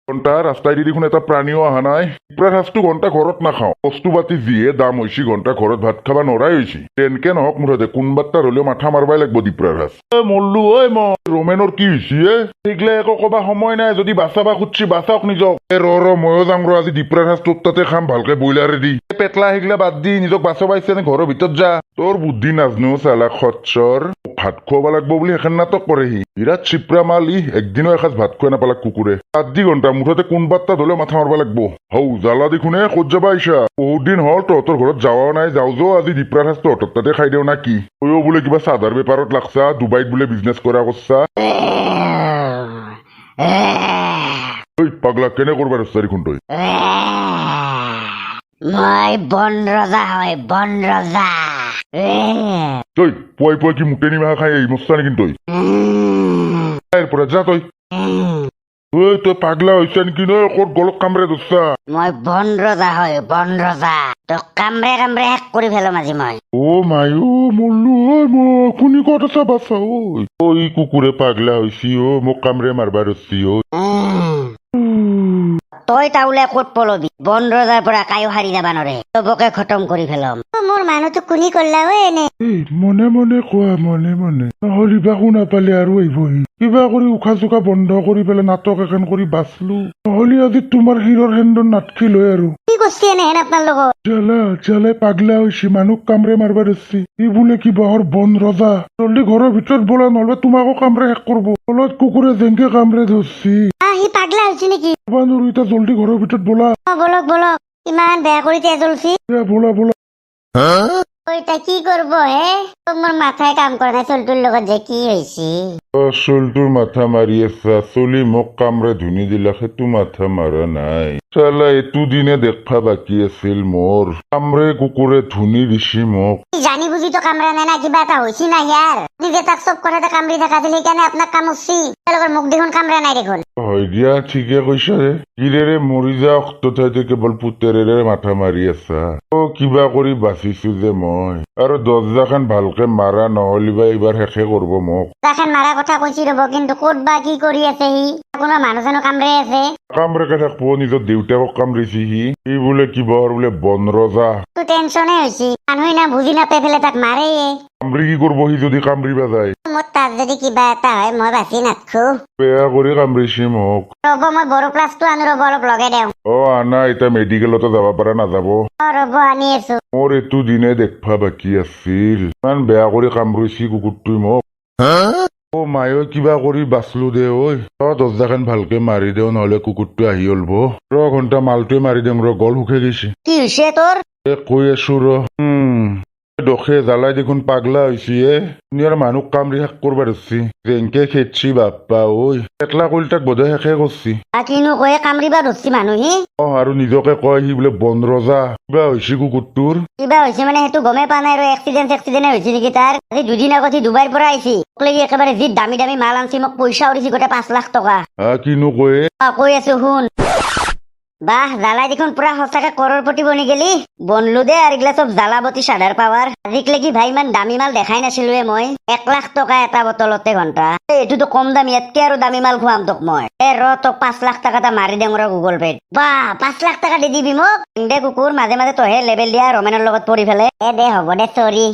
ঘণ্টা ৰাস্তাই দি দেখোন এটা প্ৰাণীও অহা নাই। পিঁপৰাৰ সাজটো ঘণ্টা ঘৰত নাখাওঁ, বস্তু পাতি যিহে দাম হৈছে ঘণ্টা ঘৰত ভাত খাবা নৰাই হৈছে। তেনেকে নহওক মুঠতে কোনোবা তাৰ হলেও মাথা মাৰবাই লাগিব দিপৰাৰ সাজ। মৰলো ঐ মই ৰোমেনৰ কি হৈছে সেইগিলা একো কবা সময় নাই, যদি বাচাবা খুজছি বাচাওক নিজক। ময়ো যাম আজি দিপৰাৰ সাজ তোৰ তাতে খাম ভালকে ব্ৰইলাৰে দি। পেটলা সেইগিলা বাদ দি নিজক বাচাবা ইচ্ছা নে ঘৰৰ ভিতৰত যা। তোৰ বুদ্ধি নাজনো চালা খচ্চৰ, ভাত খুৱাব লাগব বুলি এখন নাটক কৰে সি। বিৰাট চিপৰা মাল ই, একদিনো এসাঁজ ভাত খুৱাই নাপালাক কুকুৰে। 7 ঘণ্টা মুঠতে কোনোবা তাত হলেও মাথা মাৰবা লাগব। হৌ জ্বালা দেখোনে ক'ত যাবা আইছা? বহুত দিন হল তহঁতৰ ঘৰত যাৱাও নাই, যাওঁ আজি দিপৰাৰ সাজ তহঁতৰ তাতে খাই দেও না কি? তয়ো বোলে কিবা চাধাৰ বেপাৰত লাগছা, ডুবাইত বোলে বিজনেছ কৰা কৰছা। ঐ পাগলা কেনে কৰবা ৰাস্তা দেখোন তই? মই বন ৰজা হয়, বন ৰজা। তই পুৱাই পুৱাই কি মুটে নিমাহা খাই এই মস্তা নেকি তই? তাৰ পৰা যা তই। তই পাগলা হৈছা নেকি নয়? ক'ত গলত কামৰে ধৰছা? মই বন ৰজা হয়, বন ৰজা। তোক কামৰে কামৰে শেষ কৰি পেলাম আজি মই। মায়ো মৰলো মই শুনি ক'ত আছা বাছা ঐ কুকুৰে পাগলা হৈছি মোক কামৰে মাৰবা ধৰছি তই তাউলে ক'ত পলবি? বন ৰজাৰ পৰা কায়ো হাৰি যাবা নৰে, চবকে খতম কৰি পেলাম। মোৰ মানুহটো কুনি কৰলা ঐ এনে? মনে মনে কোৱা, মনে মনে নহ'লে বা শুনা পালে আৰু আহিবহি। কিবা কৰি উশাহ চোখা বন্ধ কৰি পেলাই নাটক এখন কৰি বাচলো, নহ'লে আজি তোমাৰ শিৰৰ হেন্দন নাটকি লৈ আৰু। কি কৰছি এনেহেন আপোনাৰ লগত? জালাই পাগলা হৈছি, মানুহক কামৰে মাৰবা ধৰছি। ই বোলে কি বাহৰ বন ৰজা। জলদি ঘৰৰ ভিতৰত বলা, নহ'লে তোমাকো কামৰে শেষ কৰব। তলত কুকুৰে যেনকে কামৰে ধৰছি। সি পাগলা হৈছে নেকি? এতিয়া জলদি ঘৰৰ ভিতৰত বলা। বলক বলক, ইমান বেয়া কৰি তেজ ওলছি। বলা বলা। ওইটা কি কৰব হে? তোমাৰ মাথায় কাম কৰে না, চলটুৰ লগত যে কি হয়েছে? চলটোৰ মাথা মাৰি আছা, চলি মোক কামৰে ধুনি দিলা, সেইটো মাথা মাৰা নাই। চালা এইটো দিনে দেখবা বাকী আছিল মোৰ, কামৰে কুকুৰে ধুনি দিছি মোক। জানি বুঝি তো কামরা নেয় না, কিবা এটা হয়েছি না ইয়ার? নিজে তাক চব কথাতে কামড়ি থাকা দিলে কেন আপনার কাম হচ্ছি? তেওঁলোকৰ মুখ দেখোন কামৰা নাই দেখোন। হয় দিয়া, ঠিকে কৈছা ৰে। কিৰেৰে মৰি যাওক তথাপি কেৱল পুতেৰেৰে মাথা মাৰি আছা। কিবা কৰি বাচিছো যে মই, আৰু দৰ্জাখন ভালকে মাৰা নহ'লে বা এইবাৰ শেষে কৰিব মোক। তাখন মাৰা কথা কৈছি ৰব, কিন্তু ক'ত বা কি কৰি আছে সি? কোনো মানুহ জানো কামৰে আছে? কামৰেকে থাকব, নিজৰ দেউতাকক কামৰিছি সি বোলে কিবা বোলে বন ৰজা। তো টেনশনে হয়েছি, মানুহে না বুঝি নাপাই ফেলে তাক মাৰে। কামৰি কি কৰবো সি যদি কামৰিবা যায়? মোৰ তাত যদি কিবা এটা হয় মই বাচি নাথকো। বেয়া কৰি কামৰিছি মোক। ৰব মই বড়ো প্লাছটো আনো ৰব, অলপ লগাই দেও। আনা, এতিয়া মেডিকেলতো যাব পৰা নাযাব। ৰব আনি আছো। মোৰ এইটো দিনে দেখবা বাকী আছিল, ইমান বেয়া কৰি কামৰিছি কুকুৰটোই মোক। মায়ো কিবা কৰি বাচলো দে ঐ। দৰ্জাখন ভালকে মাৰি দেও, নহলে কুকুৰটো আহি অলব। ঘণ্টা মালটোৱে মাৰি দিম গল শুকাই গৈছে। কি হৈছে তোৰ? কৈ আছো দখে জ্বালাই দেখোন পাগলা হৈছি দুনিয়াৰ মানুহ কামৰি শেষ কৰবা ধৰছি। যেনকে খেদছি বাপ্পা ঐ, একলা কলিতাক বোধে শেষে কৰছি। কিনো কয়ে কামৰিবা ধৰছি মানুহে? আৰু নিজকে কয় সি বোলে বন ৰজা। কিবা হৈছি কুকুৰটোৰ? কিবা হৈছে মানে সেইটো গমে পা নাই, আৰু এক্সিডেন্ট হৈছে নেকি তাৰ? আজি 2 দিন আগত সি ডুবাইৰ পৰা আহিছি, একেবাৰে যি দামী দামী মাল আনছি, মোক পইচাও দিছি গোটেই 5 লাখ টকা। কিনো কয়ে? কৈ আছো শুন। বাহ, জ্বালাই দেখোন পুৰা সঁচাকে কৰৰপতি বনি গেলি। বনলো দে আৰু এইগিলা চব জ্বালাবতী সাধাৰ পাৱাৰ। আজিকলে কি ভাই ইমান দামী মাল দেখাই নাছিলোৱে মই। 1 লাখ টকা এটা বটলতে ঘণ্টা। এইটোতো কম দামী, ইয়াতকে আৰু দামী মাল খুৱাম তোক মই। তোক 5 লাখ টকা এটা মাৰি দিম ৰ গুগল পেত। বাহ, 5 লাখ টকা দি দিবি মোক? দে কুকুৰ, মাজে মাজে তইহে লেবেল দিয়া ৰমেনৰ লগত পৰি ফেলে। দে হ'ব দে, চৰি।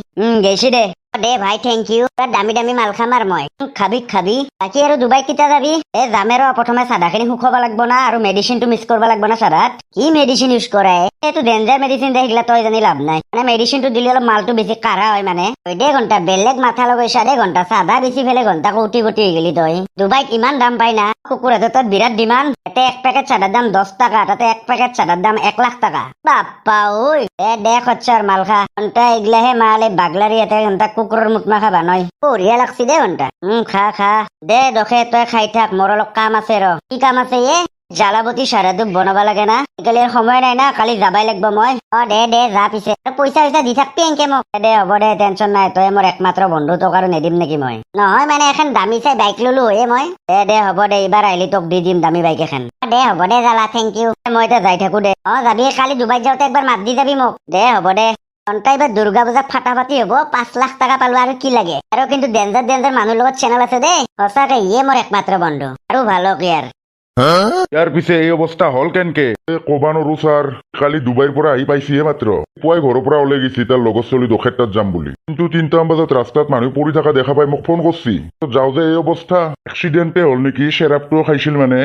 গেছি দে। দে ভাই, থেংক ইউ। দামী দামী মাল খাম আৰু মই। খাবি। বাকী আৰু ডুবাই কেতিয়া যাবি? যামে ৰ, প্ৰথমে চাদাখিনি শুকাব লাগব না, আৰু মেডিচিনটো মিক্স কৰিব লাগব না চাদাত। কি মেডিচিন ইউজ কৰে? এইটো ডেঞ্জাৰ মেডিচিন দে, সেইগিলা তই জানি লাভ নাই। মানে মেডিচিনটো দিলে অলপ মালটো বেছি কাঢ়া হয় মানে। দে ঘণ্টা বেলেগ মাথা লগাইছা দে ঘণ্টা, চাদা বেছি ফেলে ঘণ্টা কৌটি হৈ গেলি তই। ডুবাইত ইমান দাম পাই না, কুকুৰ হাতত তাত বিৰাট ডিমাণ্ড। এতে 1 পেকেট চাদাৰ দাম 10 টাকা, তাতে 1 পেকেট চাদাৰ দাম 1 লাখ টাকা। বাপ্পা ঐ, দে খচ্চৰ মাল খা। ঘণ্টা এইগিলাহে মাল, এই বাগলাৰী এতে ঘণ্টা কুকুৰৰ মুতমা খাবা নয়। বঢ়িয়া লাগছি দে ঘণ্টা। খা। দে দখে তই খাই থাক, মোৰ অলপ কাম আছে ৰ। কি কাম আছে জ্বালাবতী সাৰাটো বনাব লাগে না, কালি সময় নাই না, কালি যাবাই লাগব মই। দে যা পিছে, পইচা দি থাকবি এনকে মোক। দে হ'ব দে, টেনচন নাই, তই মোৰ একমাত্ৰ বন্ধু, তোক আৰু নেদিম নেকি মই? নহয় মানে এখন দামী চাই বাইক ললো মই। দে হ'ব দে, এইবাৰ আহিলি তোক দি দিম দামী বাইক এখন। দে হ'ব দে জ্বালা, থেংক ইউ। মই এতিয়া যাই থাকো দে। যাবি কালি ডুবাইত যাওঁতে একবাৰ মাত দি যাবি মোক। দে হ'ব দে। এইবাৰ দুৰ্গা পূজাত ফাটাফাটি হব, 5 লাখ টকা পালো, আৰু কি লাগে? আৰু কিন্তু ডেঞ্জাৰ মানুহৰ লগত চেনেল আছে দেই, সঁচাকে ইয়ে মোৰ একমাত্ৰ বন্ধু, আৰু ভালো কি আৰু। ইয়াৰ পিছে এই অৱস্থা হল কেনকে? কবা নৰো ছাৰ, কালি ডুবাইৰ পৰা আহি পাইছিহে মাত্ৰ। পুৱাই ঘৰৰ পৰা ওলাই গৈছি তাৰ লগৰ চলি দোষেত তাত যাম বুলি, কিন্তু 3টামান বজাত ৰাস্তাত মানুহ পৰি থকা দেখা পাই মোক ফোন কৰছি। যাওঁ যে এই অৱস্থা, এক্সিডেণ্টে হ'ল নেকি, চেৰাপটোও খাইছিল মানে।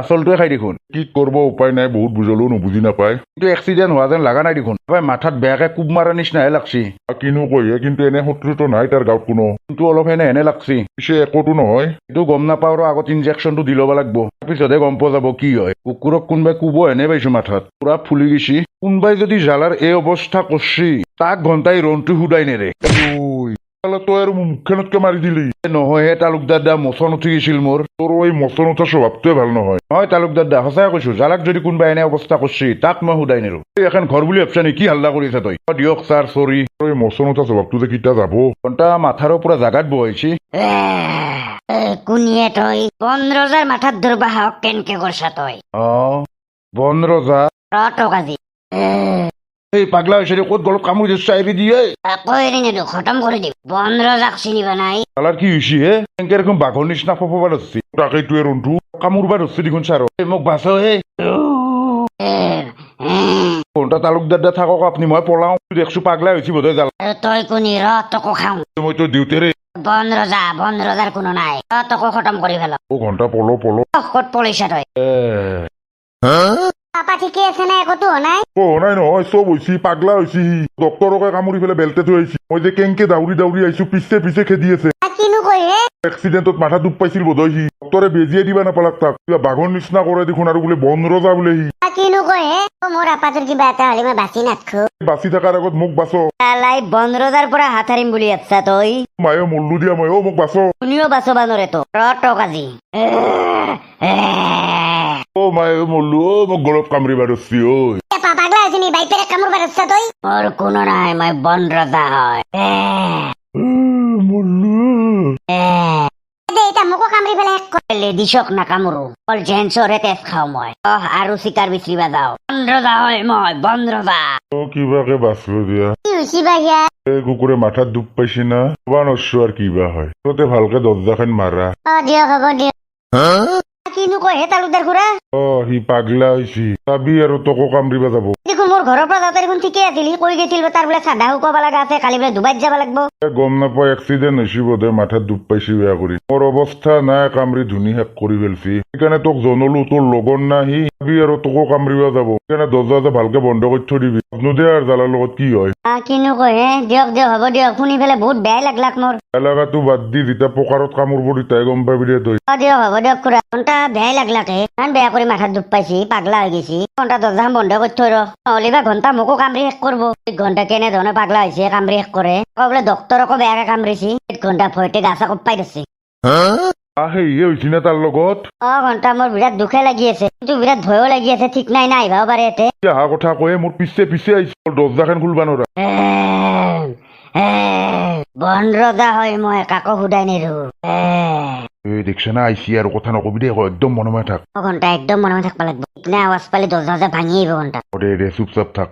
আচলটোৱে খাই দেখোন। কি কৰিব, উপায় নাই, বহুত বুজালেও নুবুজি নাপায়। কিন্তু এক্সিডেণ্ট হোৱা যেন লগা নাই দেখোন। মাথাত বেয়াকে কোব মাৰা নিচিনাহে লাগছি। কিনো কয়হে, কিন্তু এনে শত্ৰুতো নাই তাৰ গাঁৱত কোনো। কিন্তু অলপ এনে লাগছি। পিছে একোতো নহয়। এইটো গম নাপাওঁ আৰু আগত ইনজেকশ্যনটো দি ল'ব লাগব, তাৰপিছতহে গম পোৱা যাব কি হয়। কুকুৰক কোনোবাই কোব এনে পাইছো মাথাত, পুৰা ফুলি গৈছি। কোনোবাই যদি জালাৰ এই অৱস্থা কৰছি, তাক ঘণ্টাই ৰনটো সুদাই নেৰে। তই আৰু মোৰ মুখখনতকে মাৰি দিলি। নহয়হে তালুকদাৰ দা, মচন উঠি গৈছিল মোৰ। তোৰ এই মচন উঠা স্বভাৱটোৱে ভাল নহয়। হয় তালুকদাৰ দা, সঁচাই কৈছো, জালাক যদি কোনোবাই এনে অৱস্থা কৰছি, তাক মই সুদাই নেৰো। এখন ঘৰ বুলি ভাবছা নি? কি হাল্লা কৰি আছা তই? দিয়ক ছাৰ, চৰি। তই এই মচন উঠা স্বভাৱটো যে কিতা যাব। ঘণ্টা মাথাৰ পৰা জাগাত বহাইছি। কোনিয়ে তই বন ৰজাৰ মাথাত ধৰবা হাওক কেনকে কৰছা তই? বন ৰজা টকাজি এই পাগলা হৈছে, ক'ত গলত কামুৰি দিছ চাইৰি দিয়ে। আকৌ এৰি নিদো, খতম কৰি দিম। বন ৰজাক চিনিবা নাই? জালাৰ কি হৈছে হে? এনেকে দেখোন বাঘৰ নিচিনা ফফবা ধৰছি। তাকেইটোৱে ৰন্ধু কামুৰবা ধৰছি দেখোন ছাৰ। মোক বাঁচো হে। ঘণ্টা তালুকদাৰ দা থাকক আপুনি, মই পলাও। দেখছো পাগলা হৈছে বোধহয় জালা। তই কোনি ৰ তকো খাওঁ। মই তো দিওঁতেৰে বন ৰজাৰ কোনো নাই, তকো খতম কৰি পেলাম। ঘণ্টা পলো ক'ত পলিছা তই? পাপা ঠিকে আছে না? একোতো হোৱা নাই? নাই নহয়, চব হৈছি, পাগলা হৈছি। ডক্তৰকে কামুৰি পেলাই বেলতে থৈ আহিছি। মই যে কেংকে দাউৰি আহিছো, পিছে পিছে খেদি আছে। কিনো কয় হে? এক্সিডেণ্টত মাথা দুখ পাইছিল বোধহয় সি। ডক্তৰে বেজিয়ে দিবা নাপালাক তাক। কিবা বাঘৰ নিচিনা কৰে দেখোন, আৰু বোলে বন ৰজা বোলে সি। কিনো কয় হে? মোৰ আপাটোৰ কিবা এটা হলে মই বাচি নাথকো। বাচি থকাৰ আগত মোক বাচো। লাই বন ৰজাৰ পৰা হাত হাৰিম বুলি ভাবছা তই? মায়ে মল্লু দিয়া মই, মোক বাচো। শুনিও বাচবা নৰে তো। টকাজি মায়ে মল্লু, মোক গলত কামুৰিবা ধৰছি। পাগলা হৈছে নি? বাইক পেৰে কামুৰবা ধৰছা তই? মোৰ কোনো নাই, মই বন ৰজা হয়। মল্লু এতিয়া মোকো কামুৰি পেলাই লেডিছক নাকামুৰো, অকল জেন্টছৰে তেজ খাওঁ মই। আৰু চিকাৰ বিচৰিবা যাওঁ। বন ৰজা হয় মই, বন ৰজা। কিবাকে বাচলো দিয়া। কি হৈছি বা ইয়াত? এই কুকুৰে মাথাত দুখ পাইছি না, কবা নৰছো আৰু কিবা হয়। ততে ভালকে দৰ্জাখন মাৰা। দিয়ক হ'ব দিয়ক। কিনো কয় হে তালুকদাৰ খুৰা? সি পাগলা হৈছি, চাবি আৰু তোকো কামুৰিবা যাব। দেখোন মোৰ ঘৰৰ পৰা যাওঁতে দেখোন ঠিকে আছিল। সি কৈ গৈছিল তাৰ বোলে চাধা শুকাব লগা আছে, কালি বোলে ডুবাইত যাব লাগব। গম নাপায়, এক্সিডেণ্ট হৈছি বোধহয়, মাথাত দুখ পাইছি বেয়া কৰি। মোৰ অৱস্থা নাই, কামৰি ধুনি শেষ কৰি পেলছি। সেইকাৰণে তোক জনলো, তোৰ লগৰ না সি, চাবি আৰু তোকো কামুৰিবা যাব। সেইকাৰণে দৰ্জা ভালকে বন্ধ কৰি থৈ দিবি। দে আৰু জালাৰ লগত কি হয়। কিনো কয় হে? দিয়ক হ'ব দিয়ক। শুনি পেলাই বহুত বেয়াই লাগলাক মোৰ। এলাকাটো বাদ দি যেতিয়া পকাৰত কামুৰব তেতিয়াই গম পাবি দে তই। দিয়ক হ'ব দিয়ক খুৰা। ঘণ্টা বেয়াই লাগলাক হে, ইমান বেয়া কৰি মাথাত দুখ পাইছি, পাগলা হৈ গৈছি। ঘণ্টা দৰ্জাখন বন্ধ কৰি থৈ ৰ, নহ'লে বা ঘণ্টা মোকো কামৰি শেষ কৰিব। ঘণ্টা কেনেধৰণে পাগলা হৈছে কামৰি শেষ কৰে। বোলে ডক্তৰকো বেয়াকে কামৰিছি। ঘণ্টা ভয়তে গা চা কঁপাই ধৰছি। সেয়ে হৈছি না তাৰ লগত। ঘণ্টা মোৰ বিৰাট দুখে লাগি আছে, কিন্তু বিৰাট ভয়ো লাগি আছে। ঠিক নাই না আহিবও পাৰে ইয়াতে। অহা কথা কয়ে মোৰ পিছে আহিছি, দৰ্জাখন খুলবা নৰা। বন ৰজা হয় মই, কাকো সুদাই নেৰো। দেখছা না আইছি, আৰু কথা নকবি দে, একদম মনে থাক। ঘণ্টা একদম মনে থাকবা লাগব। ইতনা আৱাজ পালে দৰ্জা যে ভাঙি আহিব ঘণ্টা। দে চুপচাপ থাক।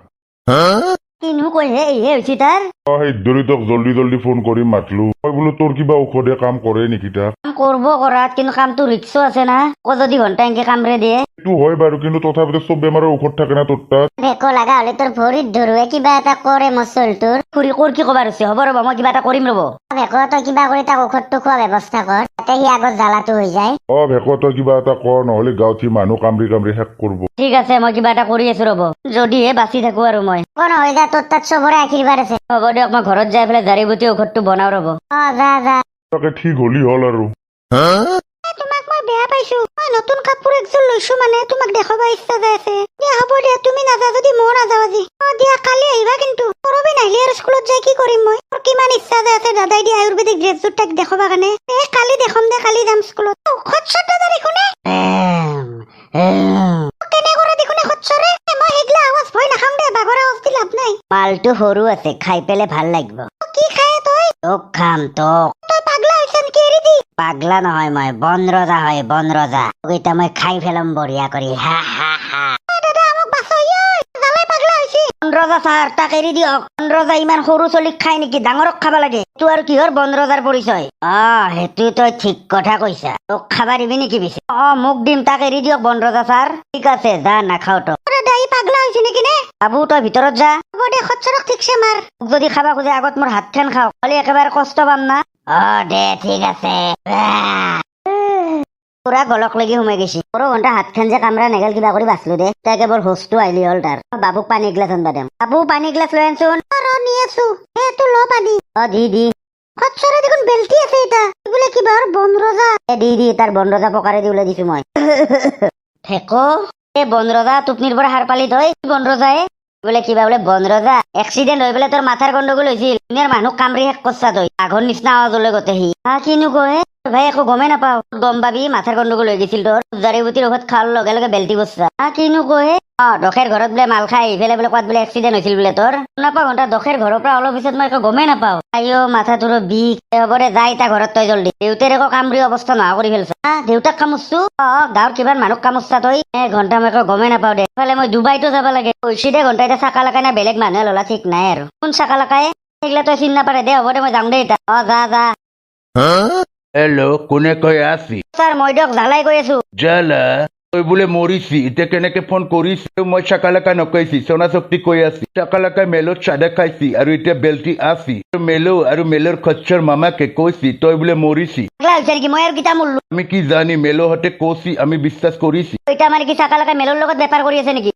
কিনো কয় হে? ইহে হৈছে তাৰ? সেই দৰি তোক জল্দি ফোন কৰি মাতলো। মই বোলো তোৰ কিবা ঔষধে কাম কৰে নেকি তাক। কাম কৰব কৰাত, কিন্তু কামটো ৰিক্সো আছে না। যদি ঘণ্টা এনকে কামৰে দিয়ে। সেইটো হয় বাৰু, কিন্তু তথাপিতো চব বেমাৰৰ ঔষধ থাকে না তোৰ তাত। ভেকো লগা হলে তোৰ ভৰিত ধৰুৱে কিবা এটা কৰে মচলটোৰ। খুৰী কি কবা ৰছে? হ'ব ৰ'ব, মই কিবা এটা কৰিম ৰ'ব। ভেকো তই কিবা কৰি তাক ঔষধটো খোৱা ব্যৱস্থা কৰ, যাতে সি আগত জ্বালাটো হৈ যায়। ভেকো তই কিবা এটা কৰ, নহলে গাঁৱত সি মানুহ কামৰি শেষ কৰিব। ঠিক আছে, মই কিবা এটা কৰি আছো ৰ'ব, যদিহে বাচি থাকো আৰু মই। নহয় যা, তোৰ তাত চবৰে আশীৰ্বাদ আছে। হ'ব দিয়ক, মই ঘৰত যাই পেলাই জাৰি বুটি ঔষধটো বনাও ৰ'ব। যা। তাকে ঠিক হলি হ'ল আৰু। তোমাক মই বেয়া পাইছো। মই নতুন কাপোৰ একযোৰ লৈছো, মানে তোমাক দেখাব ইচ্ছা যাই আছে। দিয়া হ'ব দিয়া, তুমি নাযা যদি ময়ো নাযাওঁ আজি। দিয়া কালি আহিবা কিন্তু। পৰবি নাহিলে আৰু স্কুলত যাই কি কৰিম মই? মোৰ কিমান ইচ্ছা যাই আছে দাদাই দিয়া আয়ুৰ্বেদিক ড্ৰেছযোৰ তাক দেখাব কাৰণে। কালি দেখাম দে, কালি যাম স্কুলত। ঔষধ দাদা দেখোনে কেনে কৰে দেখোনে খচ্চৰে। মই সেইগিলা আৱাজ ভয় নাখাম দে, বাগৰ আৱাজ দি লাভ নাই। মালটো সৰু আছে, খাই পেলে ভাল লাগিব। কি খাই তই? তোক খাম তোক। তই পাগলা হৈছে নেকি? এৰি দি। পাগলা নহয় মই, বন ৰজা হয়, বন ৰজা। তোক এতিয়া মই খাই পেলাম বঢ়িয়া কৰি। দাদা আমাক বাচাই, জালাই পাগলা হৈছে। বন বনৰজা ছাৰ তাক এৰি দিয়ক। বনৰজা ইমান সৰু চলিক খাই নেকি? ডাঙৰক খাব লাগে। তোৰ আৰু কিহৰ বনৰজাৰ পৰিচয়? সেইটো তই ঠিক কথা কৈছা। তোক খাবা দিবি নেকি পিছে? মোক দিম, তাক এৰি দিয়ক বনৰজা ছাৰ। ঠিক আছে, যা, নাখাও তো। দাই পাগলা হৈছে নেকি নে? বাবু তই ভিতৰত যা। হ'ব দে, খচ্চৰক ঠিকছে মাৰ। মোক যদি খাবা খোজে আগত মোৰ হাতখন খাওক, খালি একেবাৰে কষ্ট পাম না। দে ঠিক আছে। পুৰা গলক লাগি সোমাই গৈছি। সৰু ঘণ্টা হাতখন যে কামৰা নেগেল কিবা কৰি বাচলো দে। তাই কেৱল হোচটো আহিলি হ'ল তাৰ। বাবুক পানী এগিলাচ আনবা দেম। বাবু পানী এগিলাচ লৈ আনচোন। নি আছো। এইটো ল পানী। দি খচ্চৰে দেখোন বেলতি আছে এটা। বোলে কিবা বনৰজা। দি তাৰ বনৰজা পকাৰে দি ওলাই দিছো মই। ঠেকো বনৰজা টোপনিৰ পৰা সাৰ পালি তই? বনৰজাই বোলে কিবা বোলে বনৰজা এক্সিডেণ্ট হৈ পেলাই তোৰ মাথাৰ গণ্ডগোল হৈছিল। দুনিয়াৰ মানুহ কামৰি শেষ কৰছা তই। আগৰ নিচিনা আৱাজলৈ গোটেই সি। কিনো কয় ভাই, একো গমেই নাপাও। গম পাবি মাথাৰ গণ্ডগোল হৈ গৈছিল তোৰ। জাৰি বুটিৰ ঔষধ খাওয়াৰ লগে লগে বেলতি বসছা। কিনো কয় দখেৰ ঘৰত বোলে মাল খাই আহি পেলাই বোলে কোৱাত বোলে এক্সিডেণ্ট হৈছিল বোলে তোৰ। নাপাও ঘণ্টা দখেৰ ঘৰৰ পৰা অলপ পিছত মই একো গমেই নাপাও। মাথা তোৰ বিষ। হ'ব দে, যাই তা ঘৰত তই জলদি। দেউতাৰ একো কামৰি অৱস্থা নোহোৱা কৰি ফেলছা। দেউতাক কামুৰছো? গাঁৱৰ কিমান মানুহ কামুৰছা তই? ঘণ্টা মই একো গমেই নাপাও দে। ফালে মই ডুবাইতো যাব লাগে। কৈছি দে ঘণ্টা এতিয়া চাকা লাকাই না বেলেগ মানুহে ললা ঠিক নাই আৰু। কোন চাকা লাকাই সেইগিলা তই চিন নাপাৰে দে। হ'ব দে, মই যাম দে এতিয়া। যা। হেল্ল', কোনে কৈ আছি? ছাৰ মই দিয়ক জালাই কৈ আছো। জালা তই বোলে মৰিছি, এতিয়া কেনেকে ফোন কৰিছি? মই চাকালাকা নকাইছি, সোনা শক্তি কৈ আছি। চাকালাকা মেলত চাদা খাইছি আৰু এতিয়া বেলটি আছি। মেলো আৰু মেলৰ খচ্চৰ মামাকে কৈছি তই বোলে মৰিছি। নেকি মই আৰু কিতা মূল্য? আমি কি জানি, মেলোহতে কৈছি, আমি বিশ্বাস কৰিছি। এতিয়া মানে কি চাকা লাকাই মেলৰ লগত বেপাৰ কৰি আছে নেকি?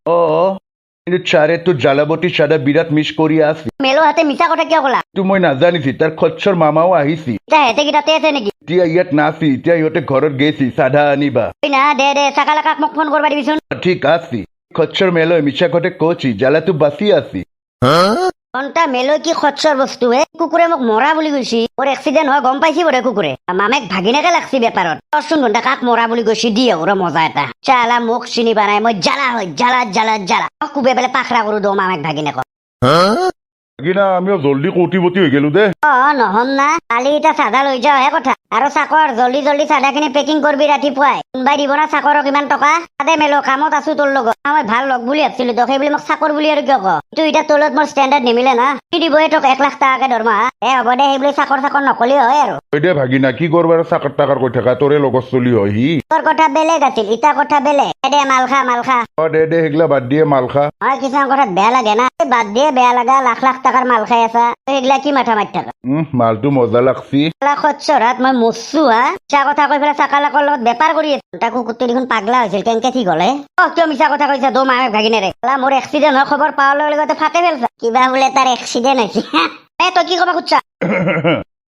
কিন্তু চাৰে তোৰ জালাবতী চাদা বিৰাট মিছ কৰি আছে। মেলো হাতে মিছা কথা কিয় ক'লা? তো মই নাজানিছি, তাৰ খচ্চৰ মামাও আহিছি। এতিয়া হেঁতে কি তাতে আছে নেকি? এতিয়া ইয়াত নাছি, এতিয়া ইহঁতে ঘৰত গেছি চাদা আনিবা। না দে চাকা লাকাক মোক ফোন কৰবা দিবিচোন। ঠিক আছি। খচ্চৰ মেলই মিছা কথা কৈছি, জালাতো বাচি আছি। ঘণ্টা মেলৈ কি খচ্চৰ বস্তু হে? কুকুৰে মোক মৰা বুলি কৈছি। মোৰ এক্সিডেণ্ট হয় গম পাইছি বোৰে কুকুৰে। মামেক ভাগিনাকে লাগছি বেপাৰত। চোন ঘণ্টা কাক মৰা বুলি কৈছি দি ওরা মজা এটা। চালা মোক চিনি পানাই, মই জ্বালা হয় জ্বালা। কুবে পেলে পাখৰা কৰো দো মামেক ভাগিনাকক। কিনা আমিও জলদি কৌটিপতি হৈ গেলো দে। নহম না, কালি এটা চাদা লৈ যাও হে কথা। আৰু চাকৰ জলদি চাদা খিনি পেকিং কৰবি ৰাতিপুৱাই। কোনবাই দিব না চাকৰক ইমান টকা? তাতে মেলো কামত আছো তোৰ লগত। মই ভাল লগ বুলি ভাবছিলো তোক, সেইবুলি মোক চাকৰ বুলি আৰু কিয় ক? কিন্তু এতিয়া তোলত মোৰ ষ্টেণ্ডাৰ্ড নিমিলে না। কি দিবহে তোক 1 লাখ টাকাকে দৰমহা? হ'ব দে, সেইবুলি চাকৰ নকলি হয় আৰু। হয় দে ভাগিনা, কি কৰবাৰ চাকাৰ টাকাৰ কৈ থাকা? তোৰে লগত চলি হয় সি। তোৰ কথা বেলেগ আছিল, ইটা কথা বেলেগ। দে মাল খা। দে সেইগিলা বাদ দিয়ে মাল খা। কিছুমান কথাত বেয়া লাগে না। বাদ দিয়ে বেয়া লাগা, লাখ টাকাৰ মাল খাই আছা। সেইগিলা কি মাথা মাৰি থাকা? মালটো মজা লাগছি। খচ্চৰাত মই মৰছো হা। মিছা কথা কৈ পেলাই চাকালাকৰ লগত বেপাৰ কৰি আছো। তাক কুকুৰটো দেখোন পাগলা হৈছিল, কেনেকে ঠিক হলে? কিয় মিছা কথা কৈছা দো মামেক ভাগিনেৰে? মোৰ এক্সিডেণ্ট হোৱাৰ খবৰ পাৱাৰ লগে লগতে ফাটে ফেলছা। কিবা বোলে তাৰ এক্সিডেণ্ট হৈছে। তই কি কবা খুজছা?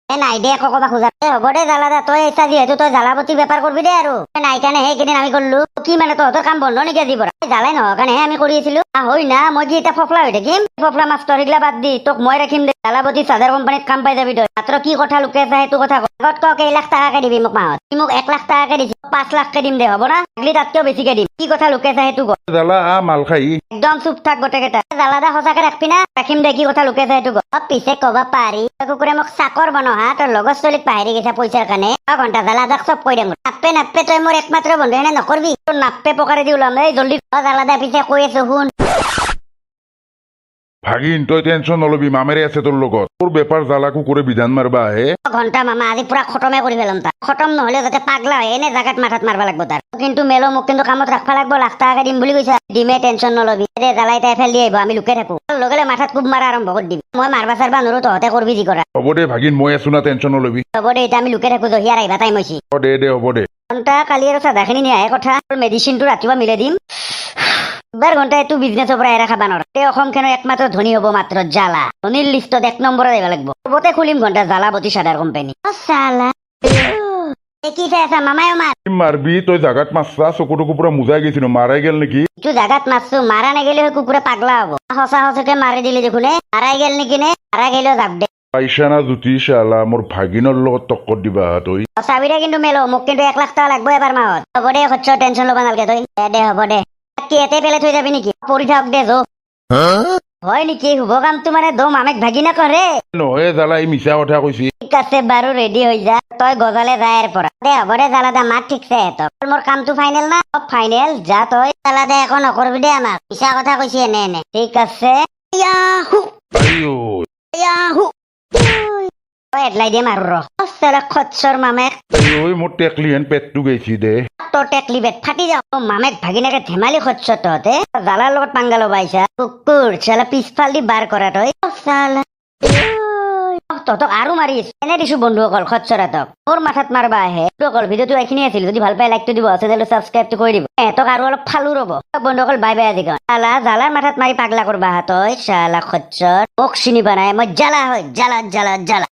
নাই দে একো কবা খোজা। হ'ব দে জালাদা, তই এতিয়া যিহেতু তই জালাবতী বেপাৰ কৰবি দে আৰু। নাই কাৰণে সেইকেইদিন আমি কৰিলো। কি মানে তহঁতৰ কাম বন্ধ নেকি আজিৰ পৰা? জালাই নহয় কাৰণেহে আমি কৰি আছিলো। হয় না, মই কি এতিয়া ফফলা হৈ থাকিম? ফফলা মাষ্টৰ সেইগিলা বাদ দি তোক মই ৰাখিম দে। জালাবতী চাদাৰ কোম্পানীত কাম পাই যাবি তই। মাত্ৰ কি কথা লুকাই আছে সেইটো কথা আগত ক। কেই লাখ টাকাকে দিবি মোক মাহত? মোক 1 লাখ টাকাকে দিছি, 5 লাখকে দিম দে। হ'ব না? আগলি তাতকেও বেছিকে দিম। কি কথা লুকাই আছে সেইটো ক। জালা মাল খাই একদম চুপ থাক গোটেইকেইটা। জালাদা সঁচাকে ৰাখবি না? ৰাখিম দে। কি কথা লুকাই আছে সেইটো ক। পিছে কবা পাৰি কুকুৰে মোক চাকৰ বনো হা? তোৰ লগৰ চলিক পাহৰি গৈছা পইচাৰ কাৰণে। ঘণ্টা জালাদাক চব কৈ দিম। নাপ্পে তই মোৰ একমাত্ৰ বন্ধু এনে নকৰবি। তোৰ নাপ্পে পকাৰে দি ওলাম। এই জলদি জালাদা, পিছে কৈ আছো শুন। ভাগিন তই টেনচন নলবি, মামেৰে আছে তোৰ লগত। তোৰ বেপাৰ জালা কুকুৰে বিধান মাৰবা আহে। ঘণ্টা মামা আজি পুৰা খতমে কৰি পেলাম তাক। খতম নহলে যাতে পাগলা হয় এনে জাগাত মাথাত মাৰবা লাগব তাৰ। কিন্তু মেলো মোক কিন্তু কামত ৰাখবা লাগব। লাখ টাকাকে দিম বুলি কৈছা। দিমে, টেনচন নলবি। দে জালাই তাই ফেল দি আহিব, আমি লুকাই থাকো। লগে মাথাত কোব মাৰা আৰম্ভ কৰি দিম। মই মাৰবা চাৰবা নৰো, তহঁতে কৰবি যি কৰা। হ'ব দে ভাগিন, মই আছো না, টেনচন নলবি। হ'ব দে, এতিয়া আমি লুকাই থাকো। জহিয়াৰ আহিবা টাইম হৈছে। দে হ'ব দে। ঘণ্টা কালি আৰু চাদাখিনি নিয়াহে কথা। মেডিচিনটো ৰাতিপুৱা মিলাই দিম। এবাৰ ঘণ্টা এইটো বিজনেছৰ পৰা এৰা খাবা নোৱাৰা। এই অসমখনৰ একমাত্ৰ ধনী হ'ব মাত্ৰ জালা। ধনীৰ লিষ্টত 1 নম্বৰত আহিব লাগিব। চবতে খুলিম ঘণ্টা জালাবতী চাদাৰ কোম্পানী। কি চাই আছা মামাই? মাৰবি তই জাগাত মাছছা, চকুটুকু পুৰা মুজাই গৈছিলো, মাৰাই গেল নেকি? ইটো জাগাত মাৰছো, মাৰা নেগেলে কুকুৰে পাগলা হব। সঁচাকে মাৰি দিলি দেখোন। মাৰাই গেল নেকি নে? মাৰা গেলেও যাক দে। পাইছা না জুতি শালা, মোৰ ভাগিনৰ লগত টক্কৰ দিবা তই। চাবি দে কিন্তু মেলো, মোক কিন্তু 1 লাখ টাকা লাগব এবাৰ মাহত। হ'ব দে খচ্চ, টেনচন ল'বা নালাগে তই। দে হ'ব দে। কি এতে পেলাই থৈ যাবি নেকি? পৰি থাক দে যো। হয় নেকি? শুভ কামটো মানে দো মামেক ভাগিনা কৰে? নহয় জালা, এই মিছা কথা কৈছি। ঠিক আছে বাৰু, ৰেডি হৈ যা। তই গজালে যা ইয়াৰ পৰা। দে হ'ব দে জালাদা, মাত ঠিকছে তই। মোৰ কামটো ফাইনেল না? ফাইনেল। যা তই। জালাদা একো নকৰবি দে আমাক। মিছা কথা কৈছি এনে। ঠিক আছে। ইয়াহু আইও ইয়াহু এডলাই দিয়ে মাৰো ৰ খচ্চৰ মামেক আইও মোৰ টেকলি হেন পেটটো গৈছি দে তোৰ টেকলি বেট ফাটি যাও মামেক ভাগিনাকে ধেমালি খচ্চ তহঁতে জালাৰ লগত পাংগা লবাইছা কুকুৰ চালা পিছফাল দি বাৰ কৰা তই চালা তহঁতক আৰু মাৰিছ এনে দিছো বন্ধুসকল খচ্চৰাতক মোৰ মাথাত মাৰবা আহে বন্ধুসকল ভিডিঅ'টো এইখিনি আছিল যদি ভাল পাই লাইকটো দিব চেনেলটো ছাবস্ক্ৰাইবটো কৰি দিব এহঁতক আৰু অলপ ফালো ৰ'ব বন্ধুসকল বাই বাই আজি চালা জালাৰ মাথাত মাৰি পাগলা কৰবা তই চালা খচ্চৰ মোক চিনি পোৱা নাই মই জ্বালা হয় জ্বালা জ্বালা জ্বালা